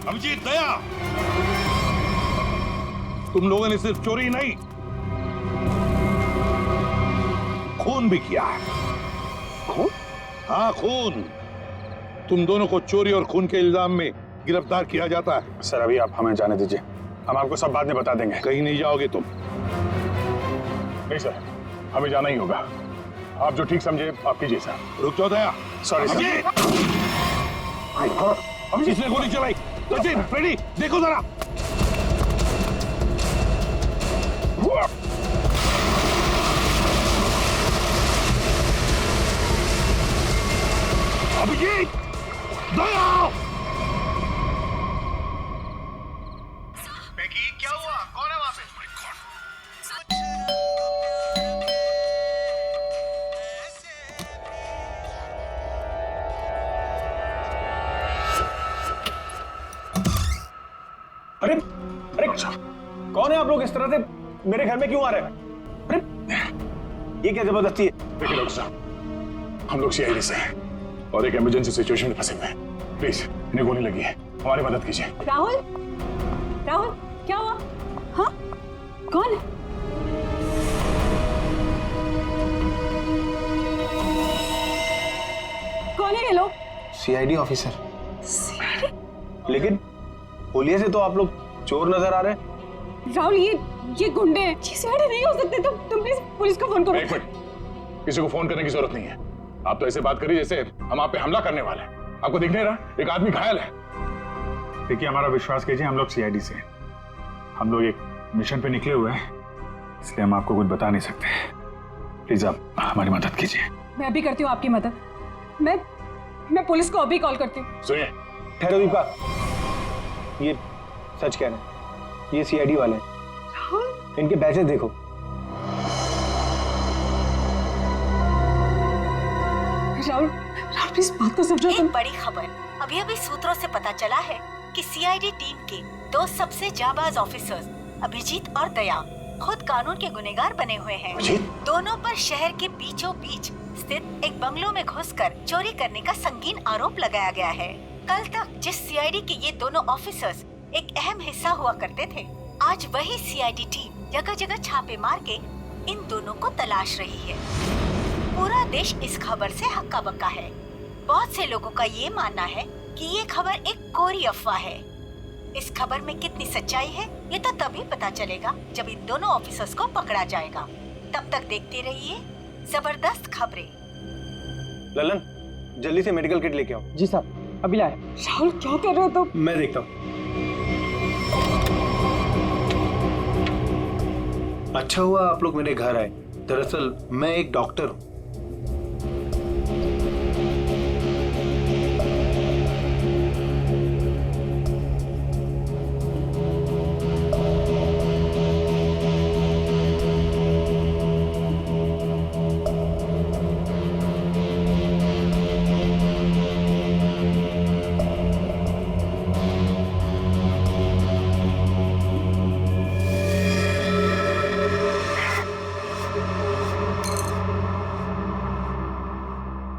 अभिजीत, दया, तुम लोगों ने सिर्फ चोरी नहीं, खून भी किया है। खून? हाँ, खून। तुम दोनों को चोरी और खून के इल्जाम में गिरफ्तार किया जाता है। सर अभी आप हमें जाने दीजिए, हम आपको सब बाद में बता देंगे। कहीं नहीं जाओगे तुम। नहीं सर, हमें जाना ही होगा। आप जो ठीक समझे आप कीजिए सर। रुक जाओ दया। Sorry sir. अभिजीत, किसने गोली चलाई? सचिन, फ्रेडी, देखो जरा। अभिजीत, दया। क्या हुआ? कौन है वहां पे? अरे अरे कौन है आप लोग? इस तरह से मेरे घर में क्यों आ रहे हैं? अरे ये क्या जबरदस्ती है? देखिए डॉक्टर साहब, हम लोग सीआईडी से हैं और एक इमरजेंसी सिचुएशन में फंसे हुए हैं। प्लीज, इन्हें गोली लगी है, हमारी मदद कीजिए। राहुल, राहुल, क्या हुआ? हाँ, कौन है? कौन है ये लोग? CID officer. सीआईडी? लेकिन होलिये से तो आप लोग चोर नजर आ रहे हैं। राहुल, ये गुंडे हैं। ये सीआईडी नहीं हो सकते। तुम प्लीज पुलिस को फोन करो। एक मिनट, किसी को फोन करने की जरूरत नहीं है। आप तो ऐसे बात करिए जैसे हम आप पे हमला करने वाले हैं। आपको दिख नहीं रहा एक आदमी घायल है? देखिए, हमारा विश्वास कीजिए, हम लोग सीआईडी से हैं। हम लोग एक मिशन पे निकले हुए हैं, इसलिए हम आपको कुछ बता नहीं सकते। प्लीज आप हमारी मदद कीजिए। मैं अभी करती हूँ आपकी मदद। मैं पुलिस को अभी कॉल करती हूँ। सुनिए, ठहरो दीपा, ये सच कह रहे हैं, ये सीआईडी वाले हैं। राहुल, इनके बैचेस देखो। राहुल, प्लीज बात को समझो। एक बड़ी खबर अभी अभी सूत्रों से पता चला है कि सीआईडी टीम के दो सबसे जाबाज ऑफिसर्स अभिजीत और दया खुद कानून के गुनहगार बने हुए हैं। दोनों पर शहर के बीचों बीच स्थित एक बंगलों में घुसकर चोरी करने का संगीन आरोप लगाया गया है। कल तक जिस सीआईडी के ये दोनों ऑफिसर्स एक अहम हिस्सा हुआ करते थे, आज वही सीआईडी टीम जगह जगह छापे मार के इन दोनों को तलाश रही है। पूरा देश इस खबर से हक्का बक्का है। बहुत से लोगों का ये मानना है कि ये खबर एक कोरी अफवाह है। इस खबर में कितनी सच्चाई है ये तो तभी पता चलेगा जब इन दोनों ऑफिसर्स को पकड़ा जाएगा। तब तक देखते रहिए जबरदस्त खबरें। ललन, जल्दी से मेडिकल किट लेके आओ। जी साहब, अभी लाए। राहुल, क्या कर रहे हो तुम? मैं देखता हूँ। अच्छा हुआ आप लोग मेरे घर आए। दरअसल मैं एक डॉक्टर हूँ।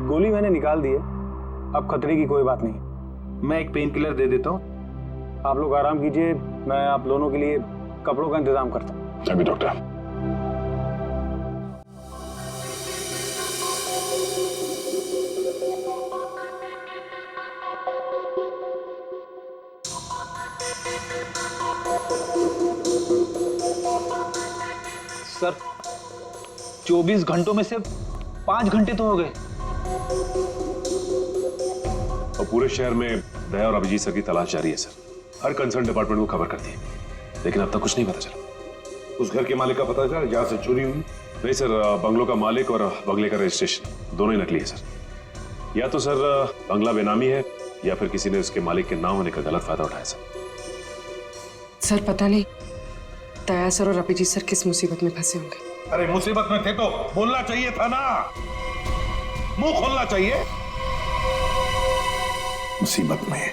गोली मैंने निकाल दी है, अब खतरे की कोई बात नहीं। मैं एक पेन किलर दे देता हूँ, आप लोग आराम कीजिए। मैं आप दोनों के लिए कपड़ों का इंतजाम करता हूँ। अभी डॉक्टर, सर 24 घंटों में से 5 घंटे तो हो गए। और पूरे शहर में दया और अभिजीत सर की तलाश जारी है सर। हर कंसर्न डिपार्टमेंट को खबर कर दी है, लेकिन अब तक कुछ नहीं पता चला। उस घर के मालिक का पता चला जहां से चोरी हुई? नहीं सर, बंगलों का मालिक और बंगले का रजिस्ट्रेशन दोनों ही नकली है सर। या तो सर बंगला बेनामी है या फिर किसी ने उसके मालिक के ना होने का गलत फायदा उठाया सर। सर पता नहीं दया सर और अभिजीत सर किस मुसीबत में फंसे होंगे। अरे मुसीबत में थे तो बोलना चाहिए था ना, मुंह खोलना चाहिए। मुसीबत में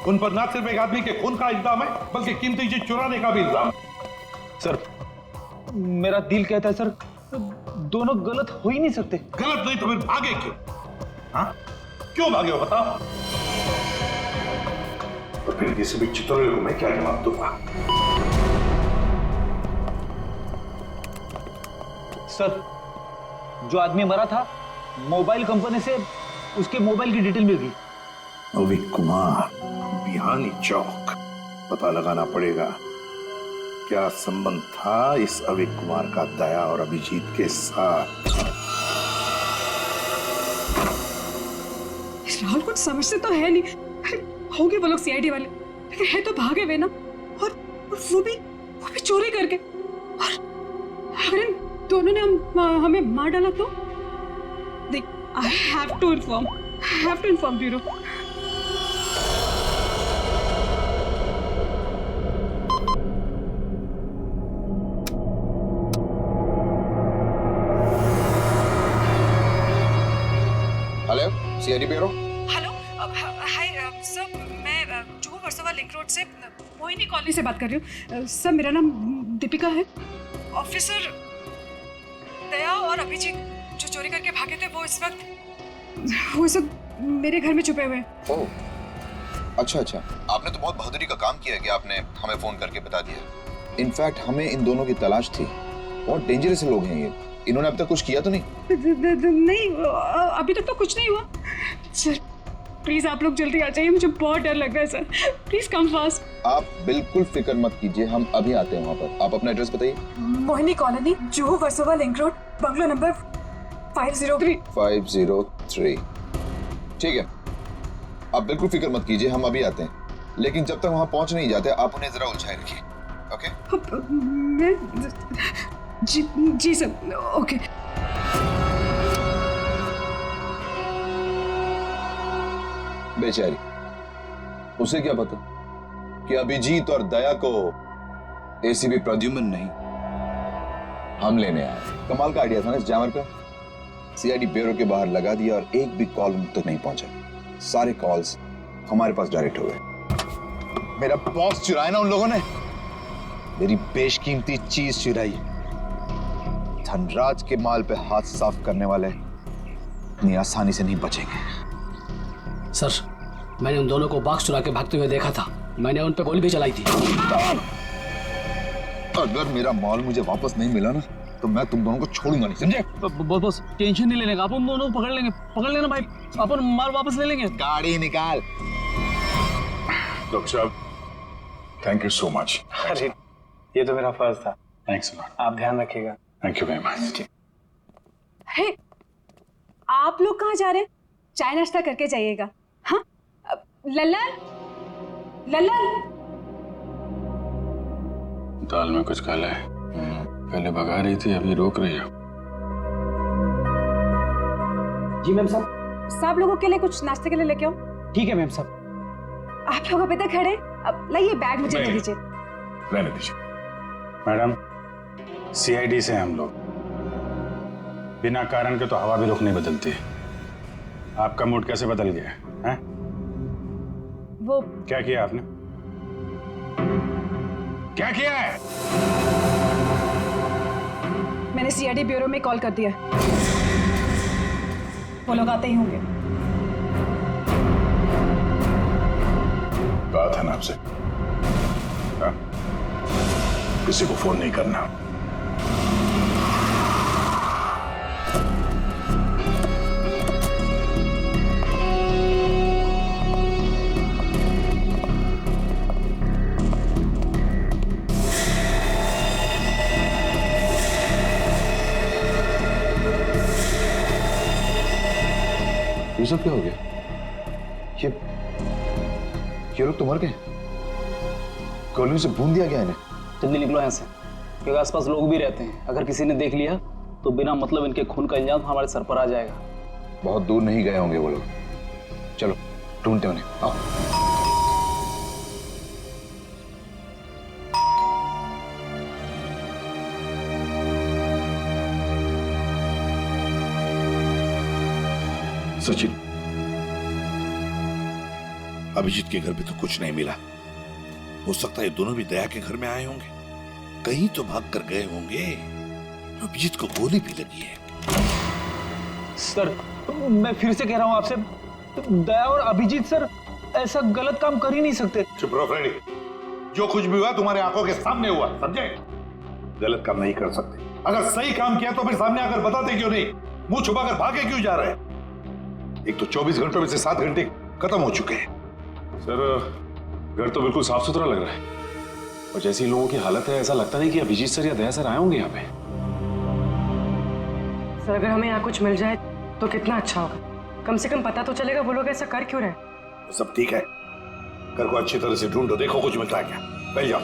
उन पर ना सिर्फ एक आदमी के खून का इल्जाम है बल्कि कीमती चीज चुराने का भी इल्जाम है। सर मेरा दिल कहता है सर, दोनों गलत हो ही नहीं सकते। गलत नहीं तो फिर भागे क्यों? हाँ, क्यों भागे हो बताओ? तो फिर किसी भी चित्रोले को मैं क्या जवाब दूंगा? सर, जो आदमी मरा था, मोबाइल कंपनी से उसके मोबाइल की डिटेल मिल गई। अविक कुमार, बिहानी चौक। पता लगाना पड़ेगा क्या संबंध था इस अविक कुमार का दया और अभिजीत के साथ। राहुल कुछ समझते तो है नहीं। होंगे वो लोग सीआईडी वाले, लेकिन है तो भागे हुए ना। और वो भी चोरी करके। और अगर इन दोनों ने हमें मार डाला तो देख, I have to inform bureau. Hello, CID bureau. Hello, hi sir, मैं जुहू वर्सोवा लिंक रोड से मोहिनी कॉलोनी से बात कर रही हूँ। सर, मेरा नाम दीपिका है। ऑफिसर दया और अभिजीत जो चोरी करके भागे थे, वो इस वक्त मेरे घर में छुपे हुए हैं। ओह, अच्छा। आपने तो बहुत बहादुरी का काम किया कि आपने हमें फोन करके बता दिया। इनफैक्ट हमें इन दोनों की तलाश थी। बहुत डेंजरस लोग हैं ये। इन्होंने अब तक कुछ किया तो नहीं? नहीं, अभी तक तो कुछ नहीं हुआ। सर प्लीज आप लोग जल्दी आ जाइए, मुझे बहुत डर लग रहा है सर। Please come fast. आप बिल्कुल फिक्र मत कीजिए, हम अभी आते हैं वहाँ पर। आप अपना एड्रेस बताइए। Mohini colony, Juhu Versova link road, bungalow number 503। 503। ठीक है, आप बिल्कुल फिक्र मत कीजिए, हम अभी आते हैं। लेकिन जब तक वहाँ पहुँच नहीं जाते, आप उन्हें जरा उलझाए रखिए। ओके? मैं जी सर, ओके। बेचारी, उसे क्या पता कि अभिजीत और दया को एसीपी प्रद्युम्न नहीं, हम लेने आए। कमाल का आइडिया था ना इस जैमर का। सीआईडी ब्यूरो के बाहर लगा दिया और एक भी कॉल उन तक नहीं पहुंचा। सारे कॉल्स हमारे पास डायरेक्ट हो गए। मेरा बॉस चुराया ना उन लोगों ने, मेरी बेशकीमती चीज चुराई। धनराज के माल पे हाथ साफ करने वाले इतनी आसानी से नहीं बचेंगे। सर, मैंने उन दोनों को बॉक्स चुरा के भागते हुए देखा था। मैंने उन पे गोली भी चलाई थी। अगर मेरा माल मुझे वापस नहीं मिला ना, तो मैं तुम दोनों को छोड़ूंगा नहीं, समझे? बस टेंशन नहीं लेने का, अपन दोनों को पकड़ लेना भाई। अपन माल वापस ले लेंगे। गाड़ी निकाल। डॉक्टर साहब, थैंक यू सो मच। अरे ये तो मेरा फर्ज था। Thanks lot. आप ध्यान रखिएगा। Thank you very much. अरे आप लोग कहाँ जा रहे हैं? चाय नाश्ता करके जाइएगा। हाँ, लल्लन, दाल में कुछ काला है। पहले भगा रही थी, अभी रोक रही है। जी मैम साहब। सब लोगों के लिए कुछ नाश्ते के लिए लेके आओ। ठीक है मैम साहब। आप लोग अभी तक खड़े, अब लाइए बैग मुझे दे दीजिए। रहने दीजिए। मैडम, सीआईडी से हम लोग बिना कारण के तो हवा भी रुख नहीं बदलती। आपका मूड कैसे बदल गया है? वो क्या किया आपने? क्या किया है? मैंने सीआईडी ब्यूरो में कॉल कर दिया। वो लोग आते ही होंगे। कहा था ना आपसे, हाँ? किसी को फोन नहीं करना। ये सब क्या हो गया? ये लोग तो मर गए। गोलियों से भून दिया गया इन्हें। जल्दी निकलो यहाँ से, क्योंकि आसपास लोग भी रहते हैं। अगर किसी ने देख लिया तो बिना मतलब इनके खून का इल्जाम हमारे सर पर आ जाएगा। बहुत दूर नहीं गए होंगे वो लोग। चलो ढूंढते उन्हें। आओ। सचिन, अभिजीत के घर पे तो कुछ नहीं मिला। हो सकता है ये दोनों भी दया के घर में आए होंगे, कहीं तो भाग कर गए होंगे। अभिजीत को गोली भी लगी है। सर मैं फिर से कह रहा हूँ आपसे, दया और अभिजीत सर ऐसा गलत काम कर ही नहीं सकते। चुप रहो फ्रेडी, जो कुछ भी हुआ तुम्हारे आंखों के सामने हुआ, समझे? गलत काम नहीं कर सकते। अगर सही काम किया तो फिर सामने आकर बताते क्यों नहीं? मुंह छुपाकर भागे क्यों जा रहे हैं? एक तो 24 घंटों में से 7 घंटे खत्म हो चुके हैं। सर घर तो बिल्कुल साफ सुथरा लग रहा है, और जैसी लोगों की हालत है ऐसा लगता नहीं कि अभिजीत सर या दया सर आए होंगे यहाँ पे। सर अगर हमें यहाँ कुछ मिल जाए तो कितना अच्छा होगा। कम से कम पता तो चलेगा वो लोग ऐसा कर क्यों रहे। तो सब ठीक है, घर को अच्छी तरह से ढूंढो, देखो कुछ मिलता है क्या। पहले जाओ।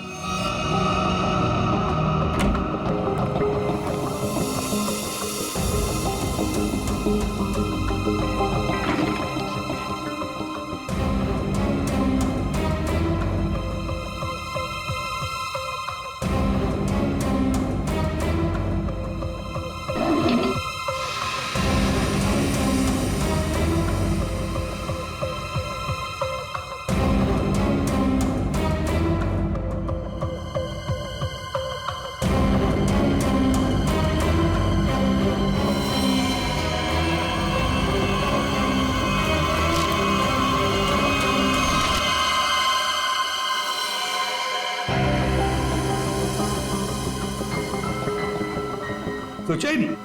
सोचा ही नहीं।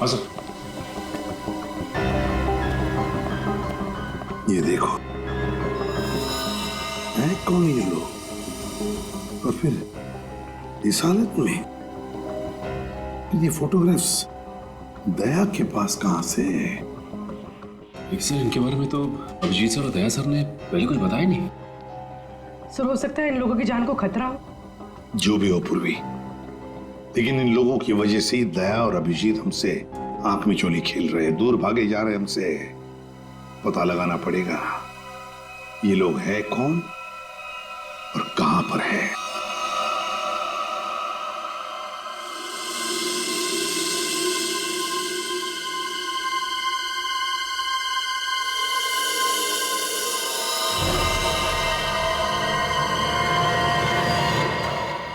हाँ सर। ये देखो, है कौन ये लोग, और फिर इस हालत में? ये फोटोग्राफ्स दया के पास कहां से? सर इनके बारे में तो अभिजीत सर और दया सर ने पहले कुछ बताया नहीं। सर हो सकता है इन लोगों की जान को खतरा हो। जो भी हो पूर्वी, लेकिन इन लोगों की वजह से ही दया और अभिजीत हमसे आंख में चोली खेल रहे हैं, दूर भागे जा रहे हैं हमसे। पता लगाना पड़ेगा ये लोग हैं कौन और कहां पर है।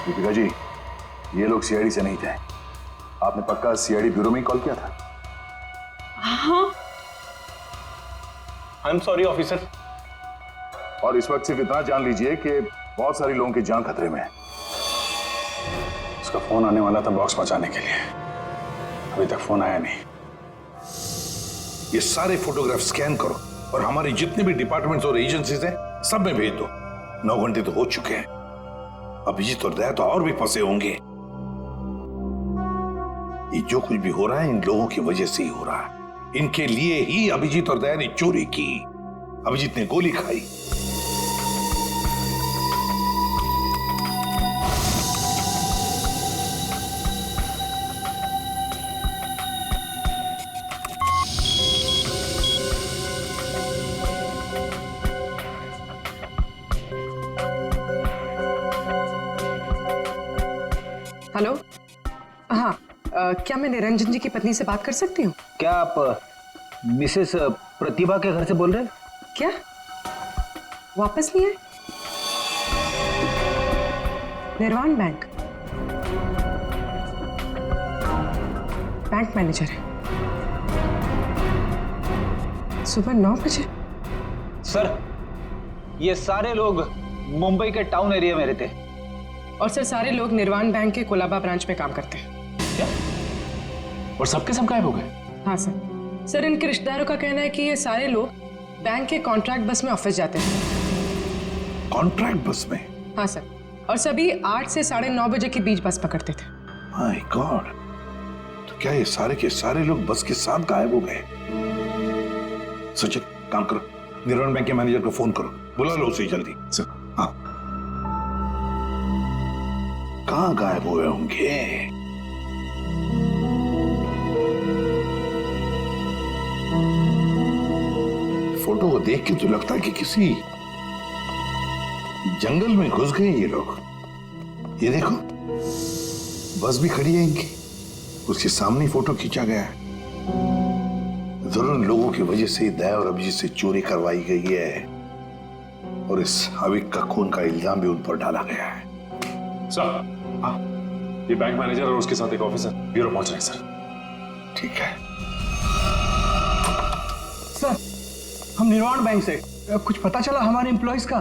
दीपिका जी, ये लोग सीआईडी से नहीं थे। आपने पक्का सीआईडी ब्यूरो में ही कॉल किया था? हाँ। I am sorry officer. और इस वक्त सिर्फ इतना जान लीजिए कि बहुत सारे लोगों की जान खतरे में है। उसका फोन आने वाला था बॉक्स पहुंचाने के लिए, अभी तक फोन आया नहीं। ये सारे फोटोग्राफ स्कैन करो और हमारे जितने भी डिपार्टमेंट्स और एजेंसीज हैं सब में भेज दो। 9 घंटे तो हो चुके हैं, अभिजीत और दया तो और भी फंसे होंगे। ये जो कुछ भी हो रहा है इन लोगों की वजह से ही हो रहा है। इनके लिए ही अभिजीत और दया ने चोरी की, अभिजीत ने गोली खाई। हेलो, हाँ, क्या मैं निरंजन जी की पत्नी से बात कर सकती हूँ? क्या आप मिसेस प्रतिभा के घर से बोल रहे हैं? क्या वापस नहीं आए? निर्वाण बैंक मैनेजर है, सुबह 9 बजे। सर ये सारे लोग मुंबई के टाउन एरिया में रहते हैं। और सर सारे लोग निर्वाण बैंक के कोलाबा ब्रांच में काम करते हैं। क्या? और सबके सब गायब हो गए? हाँ सर। सर इनके रिश्तेदारों का कहना है कि ये सारे लोग बैंक के कॉन्ट्रैक्ट बस में ऑफिस जाते हैं। कॉन्ट्रैक्ट बस में? हाँ सर, और सभी 8 से 9:30 बजे के बीच बस पकड़ते थे। माय गॉड, तो क्या ये सारे के सारे लोग बस के साथ गायब हो गए? सचिन काम करो, निर्वाण बैंक के मैनेजर को फोन करो, बुला लो उसे जल्दी। सर हाँ, कहां गायब हुए होंगे? फोटो को देख के तो लगता है कि किसी जंगल में घुस गए ये लोग। ये देखो बस भी खड़ी है इनकी, उसके सामने फोटो खींचा गया है। जरूर इन लोगों की वजह से दया और अभिजीत से चोरी करवाई गई है और इस अविक का खून का इल्जाम भी उन पर डाला गया है। सर हाँ, ये बैंक मैनेजर और उसके साथ एक ऑफिसर ब्यूरो पहुंच रहे हैं सर। ठीक है। सर हम निर्वाण बैंक से। कुछ पता चला हमारे एम्प्लॉइज का?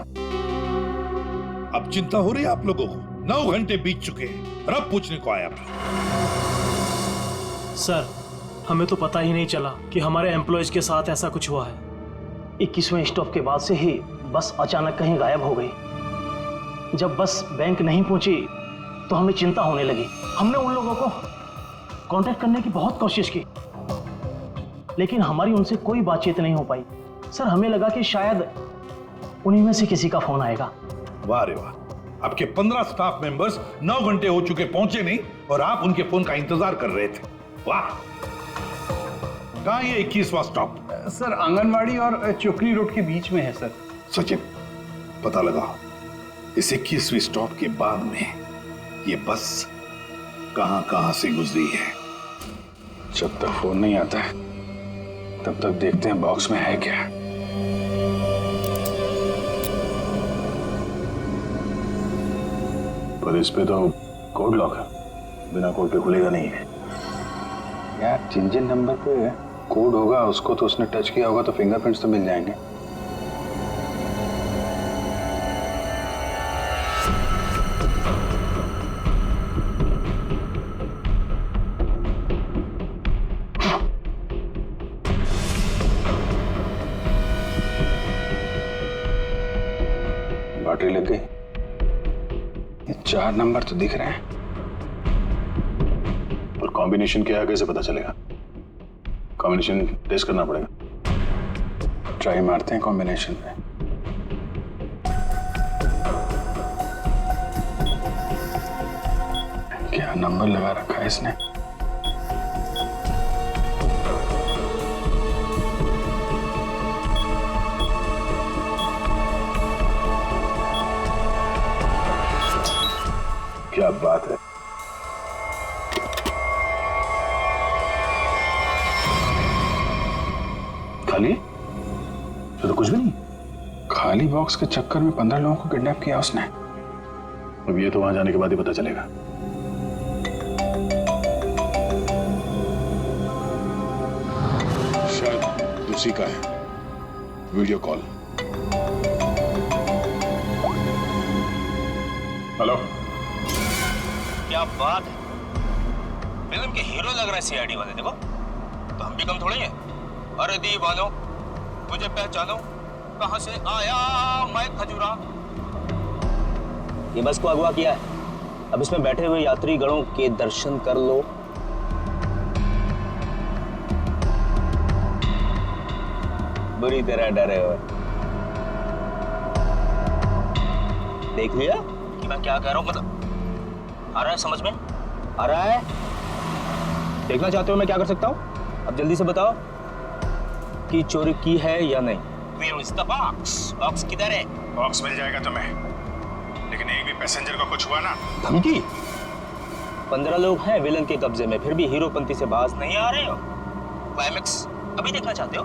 अब चिंता हो रही है आप लोगों को? 9 घंटे बीत चुके हैं और अब पूछने को आया आप। सर, हमें तो पता ही नहीं चला कि हमारे एम्प्लॉयज के साथ ऐसा कुछ हुआ है। 21वें स्टॉप के बाद से ही बस अचानक कहीं गायब हो गई। जब बस बैंक नहीं पहुंची तो हमें चिंता होने लगी। हमने उन लोगों को कांटेक्ट करने की बहुत कोशिश की, लेकिन हमारी उनसे कोई बातचीत नहीं हो पाई। सर, हमें लगा कि शायद उन्हीं में से किसी का फोन आएगा। वाह रे वाह, आपके 15 स्टाफ मेंबर्स 9 घंटे हो चुके पहुंचे नहीं और आप उनके फोन का इंतजार कर रहे थे। वाह। कहां ये 21वां स्टॉप? सर, आंगनवाड़ी और चोकरी रोड के बीच में है सर। सचिन, पता लगाओ इस 21वीं स्टॉप के बाद में ये बस कहां से गुजरी है। जब तक फोन नहीं आता है तब तक देखते हैं बॉक्स में है क्या। पर इस पे तो कोड लॉक है, बिना कोड के खुलेगा नहीं है यार। जिन नंबर पे कोड होगा उसको तो उसने टच किया होगा, तो फिंगरप्रिंट्स तो मिल जाएंगे। बैटरी लग गई। ये 4 नंबर तो दिख रहे हैं, और कॉम्बिनेशन क्या है कैसे पता चलेगा? कॉम्बिनेशन टेस्ट करना पड़ेगा। ट्राई मारते हैं कॉम्बिनेशन पे। क्या नंबर लगा रखा है इसने? क्या बात है। खाली? तो कुछ भी नहीं। खाली बॉक्स के चक्कर में 15 लोगों को किडनैप किया उसने। अब ये तो वहां जाने के बाद ही पता चलेगा। शायद उसी का है वीडियो कॉल। हेलो। क्या बात है, फिल्म के हीरो लग रहा है सीआईडी वाले। देखो तो हम भी कम थोड़ी हैं। अरे दीवानो, मुझे पहचानो, कहां से आया मैं खजूरा। ये बस को अगवा किया है। अब इसमें बैठे हुए यात्री गणों के दर्शन कर लो। बुरी तरह डरे हुए। देख लिया कि मैं क्या कह रहा हूं? मतलब आ रहा है समझ में? आ रहा है? देखना चाहते हो मैं क्या कर सकता हूं? अब जल्दी से बताओ कि चोरी की है या नहीं। Where is the box? Box किधर है? बॉक्स मिल जाएगा तुम्हें, लेकिन एक भी पैसेंजर का कुछ हुआ ना। धमकी? 15 लोग हैं विलन के कब्जे में, फिर भी हीरोपंती से बाज नहीं आ रहे हो। क्लाइमेक्स अभी देखना चाहते हो?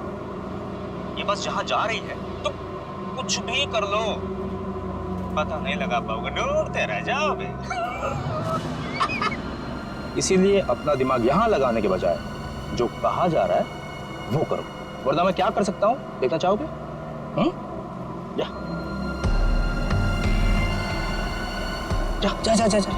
ये बस जहां जा रही है तो कुछ भी कर लो, पता नहीं लगा पाओगे, ढूंढते रह जाओगे। इसीलिए अपना दिमाग यहाँ लगाने के बजाय जो कहा जा रहा है वो करो, वरना मैं क्या कर सकता हूँ देखना चाहोगे? जा जा जा जा जा।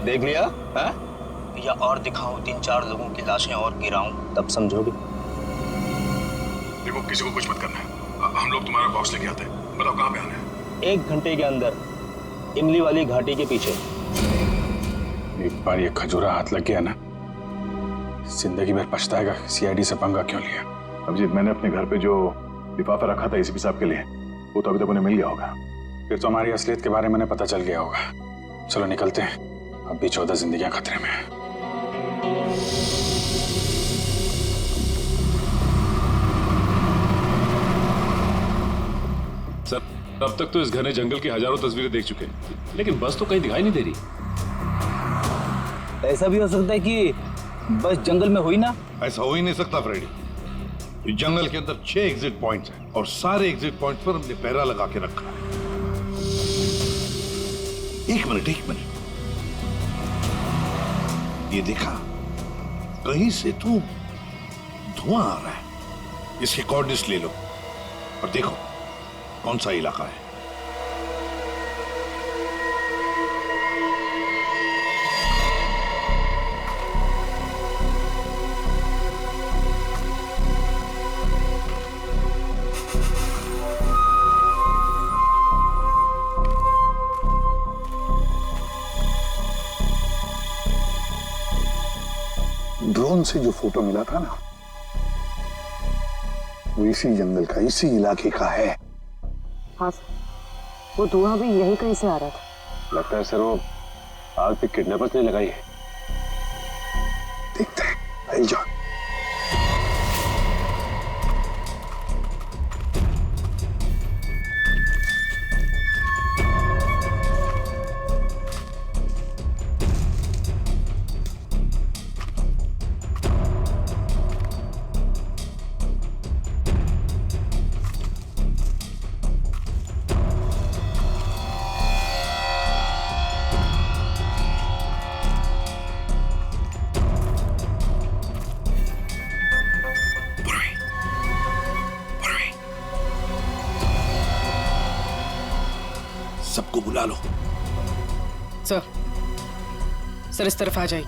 देख लिया है? या और दिखाऊं 3-4 लोगों की लाशें और गिराऊं? तब समझोगे। देखो किसी को कुछ मत करना है, हम लोग तुम्हारा बॉक्स लेके आते हैं। बताओ कहाँ पे आना है? 1 घंटे के अंदर इमली वाली घाटी के पीछे। एक बार ये खजूरा हाथ लग गया ना, जिंदगी भर पछताएगा सीआईडी से पंगा क्यों लिया। अभिजीत, मैंने अपने घर पे जो लिफाफा रखा था एसीपी साहब के लिए, वो तो अभी तक उन्हें मिल गया होगा। फिर तो हमारी असलियत के बारे में उन्हें पता चल गया होगा। चलो निकलते हैं, अब भी 14 जिंदगियां खतरे में हैं। सर, अब तक तो इस घने जंगल की हजारों तस्वीरें देख चुके हैं, लेकिन बस तो कहीं दिखाई नहीं दे रही। ऐसा भी हो सकता है कि बस जंगल में हुई ना। ऐसा हो ही नहीं सकता फ्रेडी। इस जंगल के अंदर 6 एग्जिट पॉइंट्स हैं और सारे एग्जिट पॉइंट्स पर हमने पहरा लगा के रखा है। एक मिनट। ये देखा, कहीं से तो धुआं आ रहा है। इसके कोऑर्डिनेट्स ले लो और देखो कौन सा इलाका है। ड्रोन से जो फोटो मिला था ना, वो इसी जंगल का, इसी इलाके का है। हाँ सर, वो धुआं भी यही कहीं से आ रहा था। लगता है सर वो आग पे किडनैपर्स ने लगाई है। देखते हैं, आई जाओ। सबको बुला लो। सर इस तरफ आ जाइए।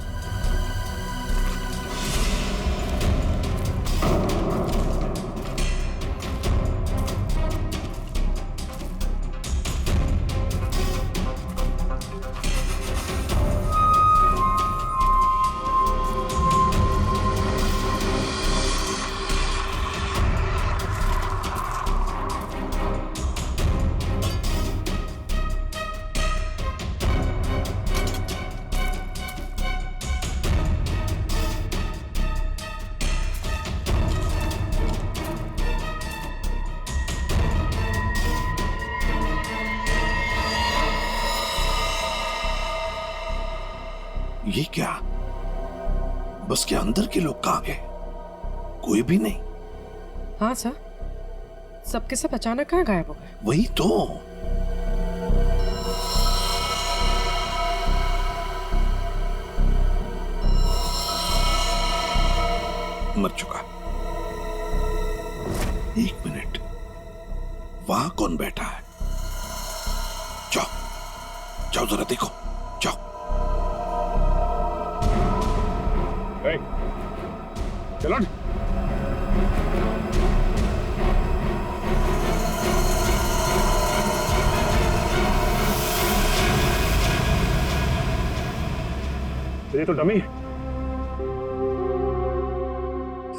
ये क्या? बस के अंदर के लोग कहां गए? कोई भी नहीं। हाँ सर, सबके सब अचानक कहाँ गायब हो गए? वही तो। मर चुका। एक मिनट, वहां कौन बैठा है? जाओ जाओ जरा देखो, जाओ। चलो ये तो डमी।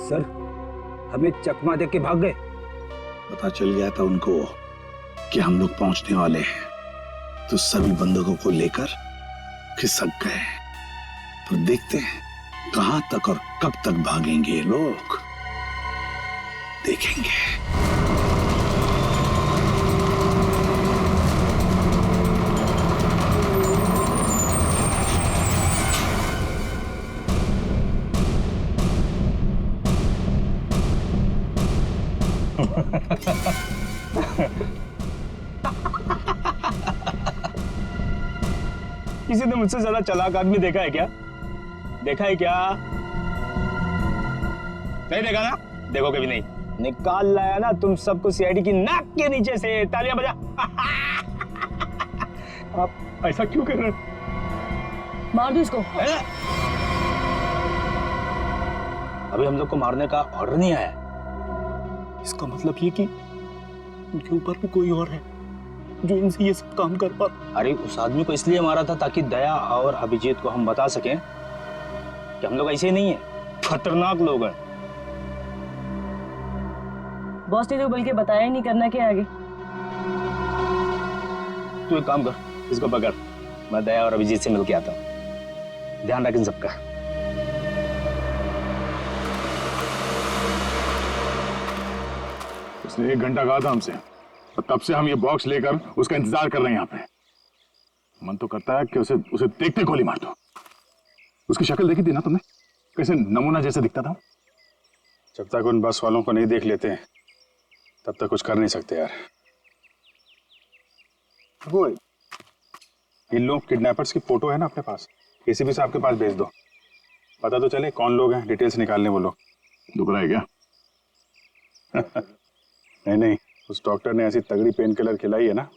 सर हमें चकमा दे के भाग गए। पता चल गया था उनको कि हम लोग पहुंचने वाले हैं, तो सभी बंदूकों को लेकर खिसक गए। तो देखते हैं कहां तक और कब तक भागेंगे ये लोग, देखेंगे। किसी ने मुझसे ज्यादा चालाक आदमी देखा है क्या? देखा है क्या? नहीं देखा ना? देखो कभी नहीं। निकाल लाया ना तुम सबको सीआईडी की नाक के नीचे से। तालियां बजा। आप ऐसा क्यों कर रहे हैं? मार दो इसको। अभी हम लोग को मारने का ऑर्डर नहीं आया। इसका मतलब ये कि उनके ऊपर भी कोई और है जो इनसे ये सब काम कर पा। अरे उस आदमी को इसलिए मारा था ताकि दया और अभिजीत को हम बता सकें कि हम लोग ऐसे नहीं है, खतरनाक लोग हैं। बॉस ने तो बल्कि बताया ही नहीं करना के आगे। तू एक काम कर, इसको पकड़, मैं दया और अभिजीत से मिलके आता हूँ। ध्यान रख इन सबका। उसने 1 घंटा कहा था हमसे और तब से हम ये बॉक्स लेकर उसका इंतजार कर रहे हैं यहाँ पे। मन तो करता है कि उसे उसे देखते गोली मार दो। उसकी शक्ल देखी थी ना तुमने, कैसे नमूना जैसे दिखता था। जब तक उन बस वालों को नहीं देख लेते तब तक कुछ कर नहीं सकते यार। वो इन लोग किडनैपर्स की फोटो है ना अपने पास, एसीपी साहब के पास भेज दो, पता तो चले कौन लोग हैं, डिटेल्स निकालने वो लोग। दुख रहा है क्या? नहीं, उस डॉक्टर ने ऐसी तगड़ी पेन किलर खिलाई है ना,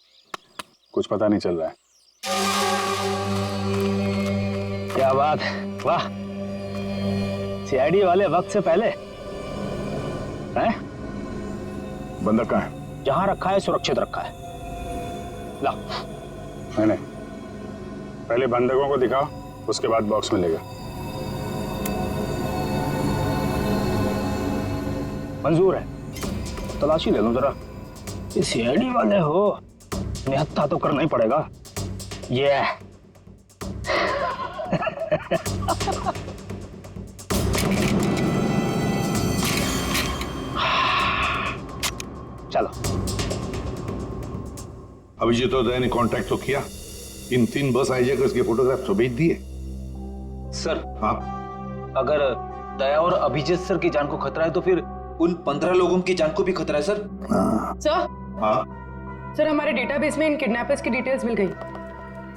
कुछ पता नहीं चल रहा है। क्या बात है, वाह। सीआईडी वाले वक्त से पहले हैं? बंदा कहाँ है? जहां रखा है सुरक्षित रखा है। ला। नहीं, पहले बंदकों को दिखाओ, उसके बाद बॉक्स मिलेगा। मंजूर है, तलाशी ले लो जरा। ये सीआईडी वाले हो, निहत्था तो करना ही पड़ेगा। ये चलो। अभिजीत और दया ने कांटेक्ट तो किया, इन 3 बस हाईजैकर्स के फोटोग्राफ तो भेज दिए। सर हाँ, अगर दया और अभिजीत सर की जान को खतरा है तो फिर उन 15 लोगों की जान को भी खतरा है सर। सर, हाँ सर हमारे डेटाबेस में इन किडनैपर्स की डिटेल्स मिल गई।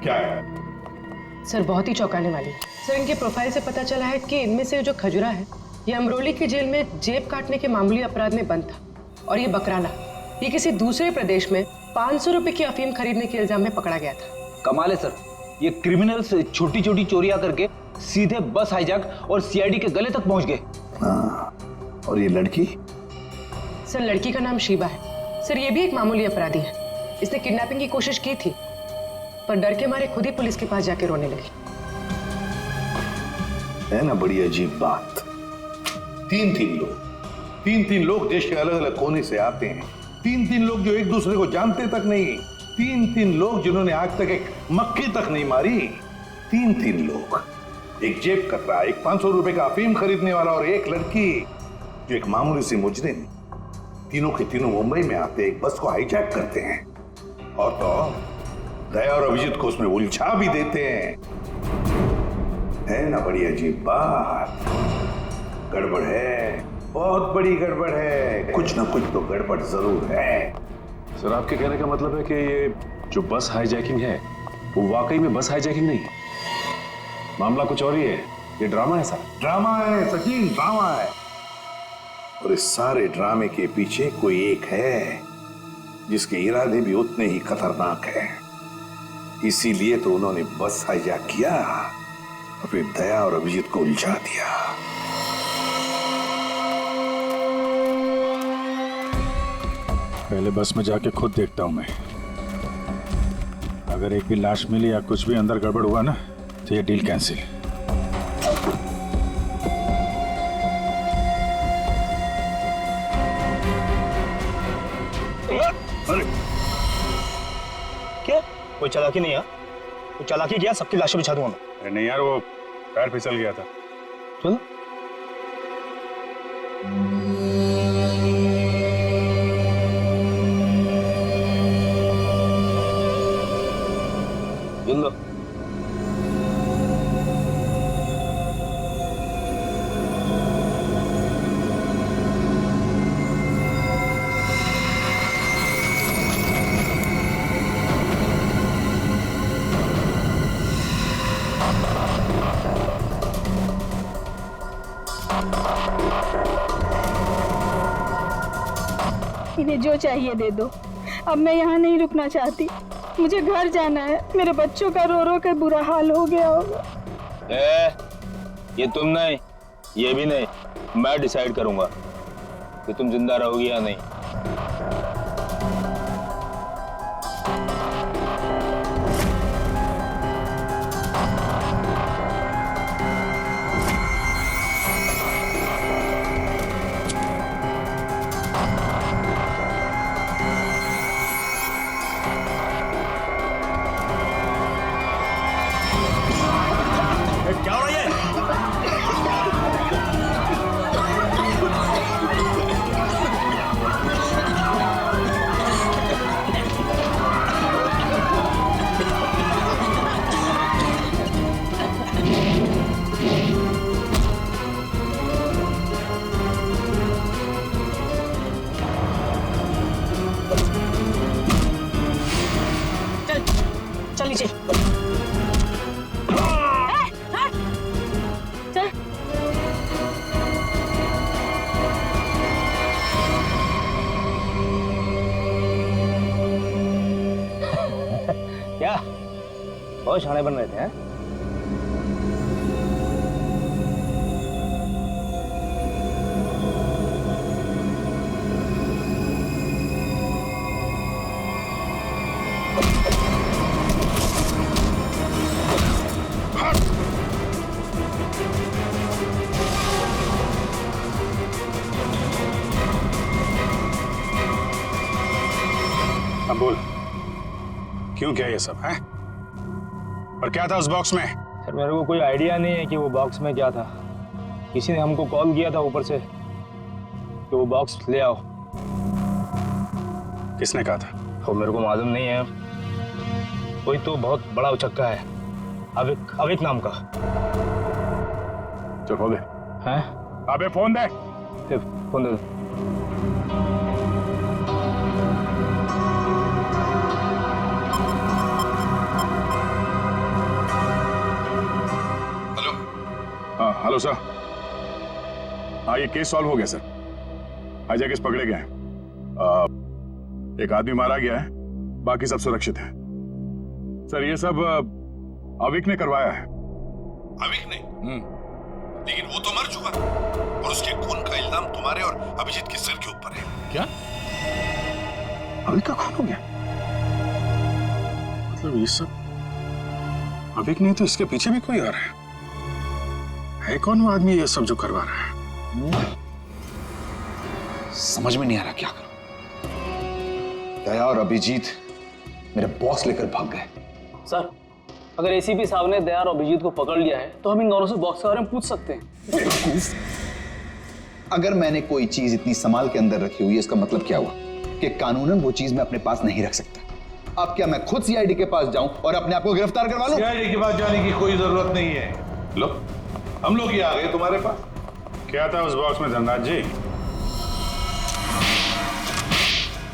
क्या है? सर बहुत ही चौंकाने वाली है। सर इनके प्रोफाइल से पता चला है कि इनमें से जो खजुरा है ये अमरोली की जेल में जेब काटने के मामूली अपराध में बंद था, और ये बकराला ये किसी दूसरे प्रदेश में 500 रुपए की अफीम खरीदने के इल्जाम में पकड़ा गया था। कमाल है सर, ये क्रिमिनल्स छोटी छोटी चोरियां करके सीधे बस हाईजैक और सीआईडी के गले तक पहुंच गए। और ये लड़की? सर लड़की का नाम शीबा है। सर ये भी एक मामूली अपराधी है। इसने किडनैपिंग की कोशिश की थी, पर डर के मारे खुद ही पुलिस के पास जाके रोने लगी। है ना बड़ी अजीब बात। 3 लोग देश के अलग अलग कोने से आते हैं। 3 लोग जो एक दूसरे को जानते तक नहीं। 3 लोग जिन्होंने आज तक एक मक्खी तक नहीं मारी। 3 लोग, एक जेब कतरा, एक 500 रुपए का अफीम खरीदने वाला और एक लड़की जो एक मामूली सी मुजरिम। तीनों के तीनों मुंबई में आते एक बस को हाईजैक करते हैं, और तो दया और अभिजीत को उसमें उलझा भी देते हैं। है ना बड़ी अजीब बात। गड़बड़ है, बहुत बड़ी गड़बड़ है। कुछ ना कुछ तो गड़बड़ जरूर है। सर आपके कहने का मतलब है कि ये जो बस हाईजैकिंग है वो वाकई में बस हाईजैकिंग नहीं है, मामला कुछ और ही है, ये ड्रामा है सर। ड्रामा है सचिन, ड्रामा है। और इस सारे ड्रामे के पीछे कोई एक है जिसके इरादे भी उतने ही खतरनाक हैं। इसीलिए तो उन्होंने बस हाईजैक किया और फिर दया और अभिजीत को उलझा दिया। पहले बस में जाके खुद देखता हूं मैं। अगर एक भी लाश मिली या कुछ भी अंदर गड़बड़ हुआ ना तो ये डील कैंसिल। अरे क्या, कोई चालाकी नहीं है? कोई चालाकी किया, सबकी लाशें बिछा दूंगा मैं। अरे नहीं यार, वो पैर फिसल गया था। चलो लो। इन्हें जो चाहिए दे दो। अब मैं यहाँ नहीं रुकना चाहती, मुझे घर जाना है। मेरे बच्चों का रो रो कर बुरा हाल हो गया होगा। ये तुम नहीं, ये भी नहीं, मैं डिसाइड करूंगा कि तुम जिंदा रहोगी या नहीं। क्या हो रहा है? चल। क्या बहुत शाने बन रहे थे हैं? अब बोल, क्यों किया ये सब है? और क्या था उस बॉक्स में? सर मेरे को कोई आइडिया नहीं है कि वो बॉक्स में क्या था। किसी ने हमको कॉल किया था ऊपर से कि वो बॉक्स ले आओ। किसने कहा था? वो मेरे को मालूम नहीं है। कोई तो बहुत बड़ा उचक्का है, अविक नाम का। चल फोन दे। हैं? अबे फोन दे। फोन दे दो। Hello sir. हाँ, ये केस सॉल्व हो गया सर। हाईजैकर्स पकड़े गए हैं। एक आदमी मारा गया है, बाकी सब सुरक्षित है। सर ये सब अविक ने करवाया है। अविक ने? लेकिन वो तो मर चुका और उसके खून का इल्जाम तुम्हारे और अभिजीत के सिर के ऊपर है। क्या? अविक का खून हो गया? मतलब ये सब अविक नहीं तो इसके पीछे भी कोई और है कौन वो आदमी ये सब जो करवा रहा है? समझ में नहीं आ रहा क्या करूं। दया और अभिजीत मेरे बॉस लेकर भाग गए। सर, अगर एसीपी साहब ने दया और अभिजीत को पकड़ लिया है तो हम इन दोनों से बॉक्स के बारे में पूछ सकते हैं। अगर मैंने कोई चीज इतनी संभाल के अंदर रखी हुई है, इसका मतलब क्या हुआ कि कानूनन वो चीज मैं अपने पास नहीं रख सकता। अब क्या मैं खुद सीआईडी के पास जाऊं और अपने आप को गिरफ्तार करवा लूं? सीआईडी के पास जाने की कोई जरूरत नहीं है। लो, हम लोग ही आ गए तुम्हारे पास। क्या था उस बॉक्स में धनराज जी?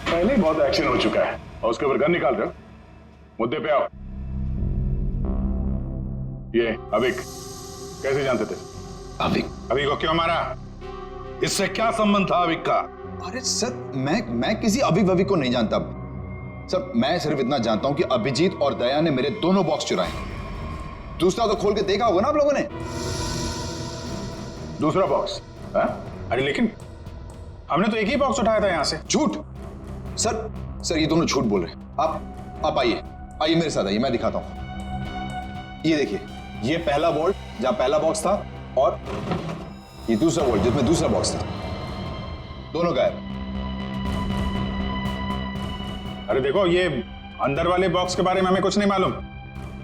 पहले ही बहुत एक्शन हो चुका है और उसके ऊपर गन निकाल रहे हो। मुद्दे पे आओ। ये अविक कैसे जानते थे? अविक को क्यों मारा? इससे क्या संबंध था अविक का? अरे सर, मैं किसी अविक को नहीं जानता सर। मैं सिर्फ इतना जानता हूं कि अभिजीत और दया ने मेरे दोनों बॉक्स चुराए। दूसरा तो खोल के देखा होगा ना आप लोगों ने। दूसरा बॉक्स? अरे लेकिन हमने तो एक ही बॉक्स उठाया था यहां से। झूठ सर, ये दोनों झूठ बोल रहे हैं। आप आइए मेरे साथ आइए, मैं दिखाता हूं। ये देखिए, ये पहला वॉल्ट जहां पहला बॉक्स था और ये दूसरा वॉल्ट जिसमें दूसरा बॉक्स था। दोनों गायब। अरे देखो, ये अंदर वाले बॉक्स के बारे में हमें कुछ नहीं मालूम।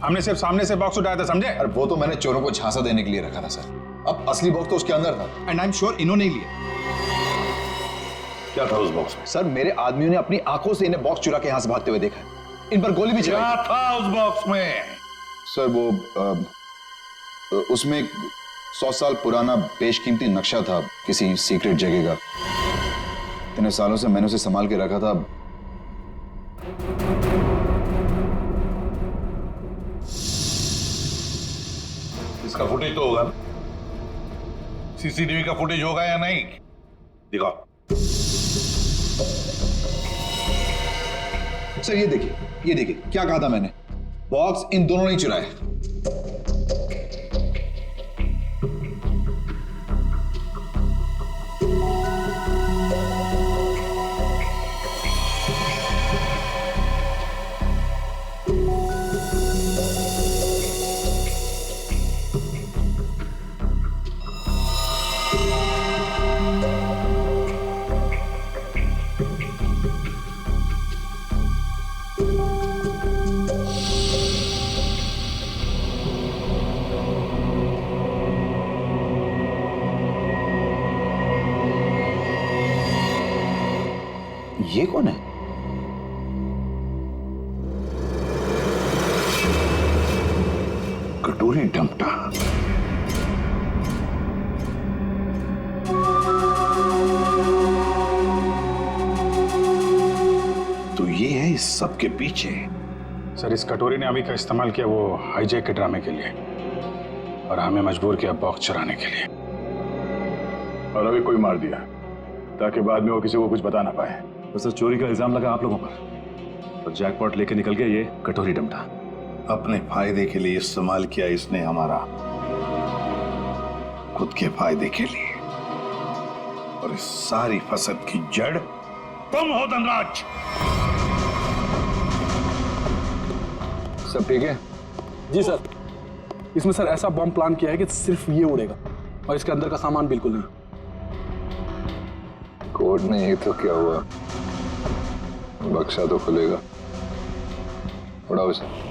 हमने सिर्फ सामने से बॉक्स उठाया था, समझे? और वो तो मैंने चोरों को झांसा देने के लिए रखा था सर। अब असली बॉक्स तो उसके अंदर था एंड आई एम श्योर इन्होंने ही लिया। क्या था उस बॉक्स में? सर, मेरे आदमियों ने अपनी आंखों से इन्हें बॉक्स चुरा के यहां से भागते हुए देखा है। इन पर गोली भी चलाई। क्या था उस बॉक्स में? सर वो उसमें 100 साल पुराना बेशकीमती नक्शा था किसी सीक्रेट जगह का। इतने सालों से मैंने उसे संभाल के रखा था। इसका फुटेज तो होगा ना? सीसीटीवी का फुटेज होगा या नहीं? दिखाओ। सर ये देखिए क्या कहा था मैंने। बॉक्स इन दोनों ने चुराए। ये कौन है? कटोरी डमटा। तो ये है इस सब के पीछे सर इस कटोरी ने अभी का इस्तेमाल किया वो हाईजैक के ड्रामे के लिए और हमें मजबूर किया बॉक्स चुराने के लिए। और अभी कोई मार दिया ताकि बाद में वो किसी को कुछ बता ना पाए। तो सर चोरी का इल्जाम लगा आप लोगों पर और जैकपॉट लेके निकल गया ये कटोरी डमटा। अपने फायदे के लिए इस्तेमाल किया इसने हमारा, खुद के फायदे के लिए। और इस सारी फसद की जड़ तुम हो धनराज। सब ठीक है? जी सर। इसमें सर ऐसा बॉम्ब प्लान किया है कि सिर्फ ये उड़ेगा और इसके अंदर का सामान बिल्कुल नहीं। कोड नहीं तो क्या हुआ, बक्सा तो खुलेगा। उड़ाओ इसे।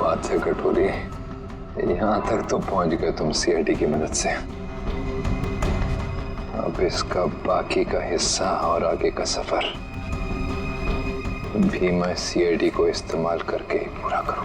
बात है कटोरी, यहां तक तो पहुंच गए तुम सीआईडी की मदद से। अब इसका बाकी का हिस्सा और आगे का सफर भी मैं सीआईडी को इस्तेमाल करके ही पूरा करूं।